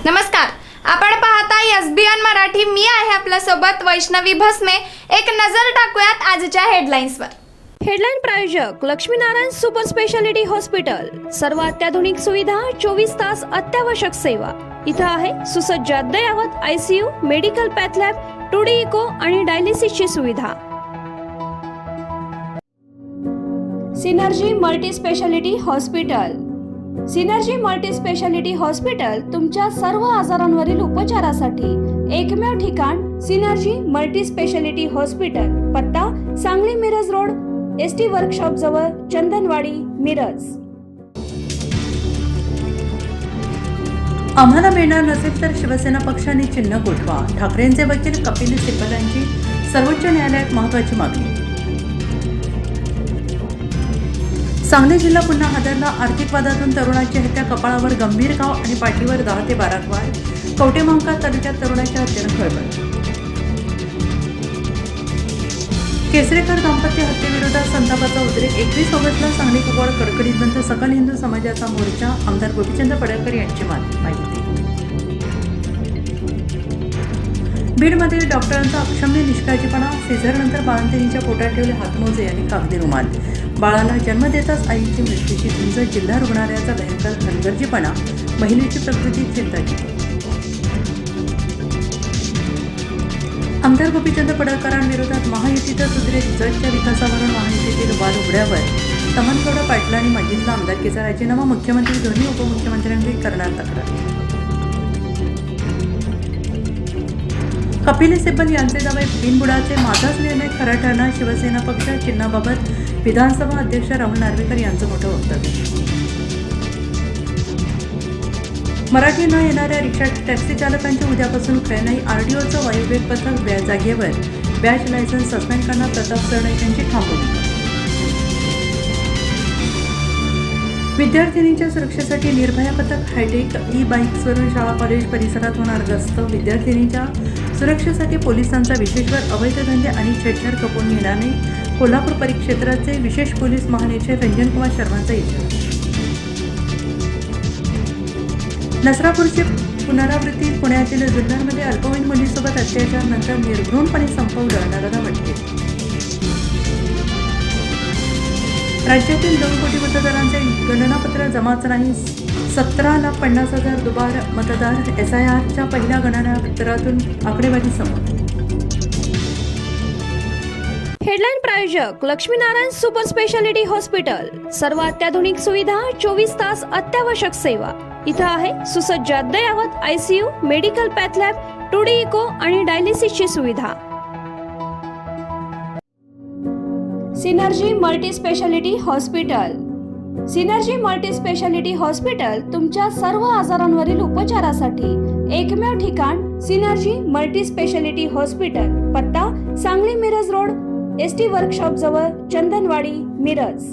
नमस्कार, आपण पाहताय एसबीएन मराठी. मी आहे आपल्या सोबत वैष्णवी भस्मे. एक नजर टाकूयात आजच्या हेडलाईन्सवर. हेडलाईन प्रायोजक लक्ष्मीनारायण सुपर स्पेशालिटी हॉस्पिटल. सर्व अत्याधुनिक सुविधा, 24 तास अत्यावश्यक सेवा. इथं आहे सुसज्ज अद्ययावत ICU, medical path lab, 2D echo आणि डायलिसिसची सुविधा. Synergy multi speciality hospital. Synergy multi speciality hospital तुमच्या सर्व आजारांवरील उपचारासाठी एकमेव ठिकाण. Synergy multi speciality hospital. पत्ता Sangli Miraj road, ST workshop जवळ, चंदनवाडी, मिरज. आम्हाला मिळणार नसेल तर शिवसेना पक्षाने चिन्ह गोठवा. ठाकरेंचे वकील कपिल सिब्बल यांची सर्वोच्च न्यायालयात महत्त्वाची मागणी. सांगली जिल्हा पुन्हा हादरला. आर्थिक वादातून तरुणाची हत्या, कपाळावर गंभीर घाव आणि पाठीवर 10 ते 12 वार. कवठेमहांकाळ तालुक्यात तरुणाच्या हत्येनं खळबळ. केसरेकर दाम्पत्य हत्येविरोधात संतापाचा उद्रेक. 21 ऑगस्टला सांगली कुपवाड कडकडीत बंद. सकल हिंदू समाजाचा मोर्चा. आमदार गोपीचंद पडळकर यांची माहिती. बीडमध्ये डॉक्टरांचा अक्षम्य निष्काळजीपणा. सिझरनंतर बाळंतिणीच्या पोटात ठेवले हातमोजे आणि कागदी रुमाल. बाळाला जन्म देताच आईची मृत्यूची झुंज. जिल्हा रुग्णालयाचा भयंकर हलगर्जीपणा. महिलेची प्रकृती चिंताची. आमदार गोपीचंद पडळकरांविरोधात महायुतीचा सुधारित जतच्या विकासावरून महायुतीतील वाद उघड्यावर. तमनगौडा पाटील आणि मजीदला आमदारकीचा राजीनामा. मुख्यमंत्री दोन्ही उपमुख्यमंत्र्यांनी करणार तक्रार. कपिल सिब्बल यांचे दावे बिनबुडाचे. माझाच निर्णय खरा ठरणार. शिवसेना पक्ष चिन्हाबाबत विधानसभा अध्यक्ष राहुल नार्वेकर यांचं मोठं वक्तव्य. मराठी न येणाऱ्या रिक्षा टॅक्सी चालकांची उद्यापासून खेळणाई. आरटीओचं वायुवेग पथक जागेवर. बॅच लायसन्स सस्पेंड करणार. प्रताप सरनाईक यांची ठाम भूमिका. विद्यार्थिनींच्या सुरक्षेसाठी निर्भया पथक हायटेक. ई बाईक्सवरून शाळा कॉलेज परिसरात होणार गस्त. विद्यार्थिनींच्या सुरक्षेसाठी पोलिसांचा विशेष भर. अवैध धंदे आणि छेडछाड खपवून घेणार नाही. कोल्हापूर परिक्षेत्राचे विशेष पोलीस महानिरीक्षक रंजनकुमार शर्मांचा इशारा. नसरापूरची पुनरावृत्ती. पुण्यातील जुन्नरमध्ये अल्पवयीन मुलीसोबत अत्याचार, नंतर निर्घृणपणे संपवलं. नरदा वटके. राज्यातील 2 कोटी मतदारांचे गणनापत्र जमाच नाही. 17,50,000 दुबार मतदार. SIRच्या पहिल्या गणनापत्रातून आकडेवारी समोर. हेडलाईन प्रायोजक लक्ष्मीनारायण सुपर स्पेशालिटी हॉस्पिटल. सर्व अत्याधुनिक सुविधा, 24 तास अत्यावश्यक सेवा. इथं आहे सुसज्ज अद्ययावत ICU, medical path lab, 2D echo आणि डायलिसिसची सुविधा. Synergy multi speciality hospital. Synergy multi speciality hospital तुमच्या सर्व आजारांवरील उपचारासाठी एकमेव ठिकाण. Synergy multi speciality hospital. पत्ता Sangli Miraj road, ST workshop जवळ, चंदनवाडी, मिरज.